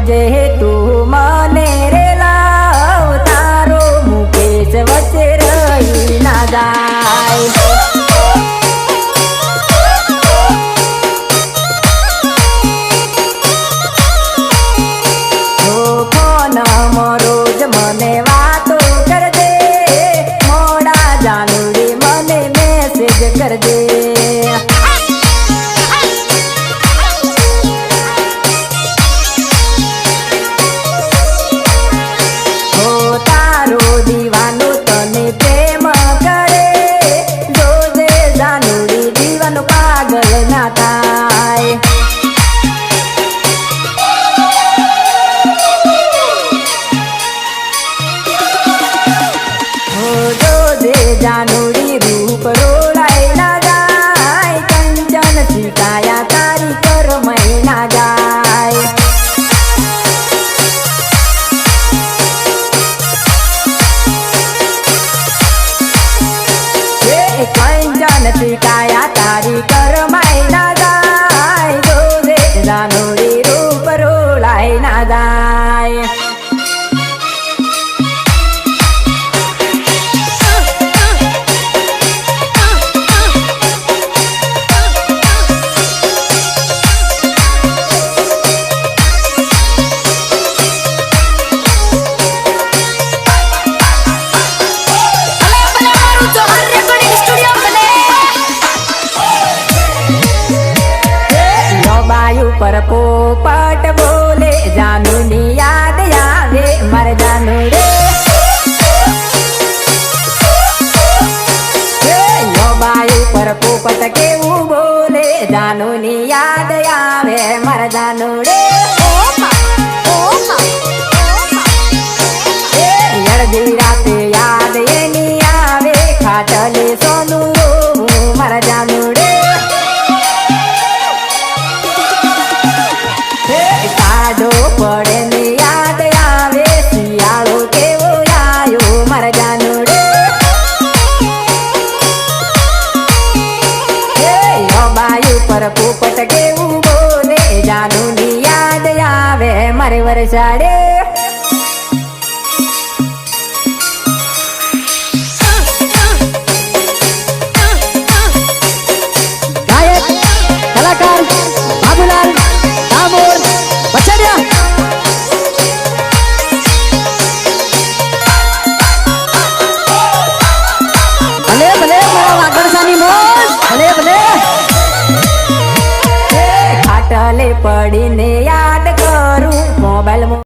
કરજે તું મને રે લાવ તારો મુકેશ વચ્ચે રહી ના જાય રોજ મને વાતો કરજે મોડા જાનુડી મને મેસેજ કરજે તારો દીવાનો તને પ્રેમ કરે જોજે જાનુડી દીવાનો પાગલ ના થાય જાનુડી રૂપ રોલાય ના જાય કંચન શીખાયા તારી કરમય ના જાય કંચન શીખાયા તારી કરમય ના જાય જોજે જાનુડી રૂપ રોલાય ના જાય પર પોપટ બોલે જાનુની યાદ આવે મારે જાનુડે બાયુ પર પોપટ કેવું બોલે જાનુની યાદ આવે મારે જાનુડે અડધી રાતે યાદ એની આવે ખાટલે સોનું રોવું મારા જાનુડે કાઢો પડે ને યાદ આવે શિયાળો કેવો આવ્યો મારા જાનુડે બાયુ પર પોપટ કેવું બોલે જાનુની યાદ આવે મારે વરસાડે ગાયક કલાકાર બાબુલાલ ડામોર બચડિયા ભલે ભલે મારા વાગડસાની મોજ ભલે ભલે ખાટલે પડીને યાદ કરું મોબાઈલ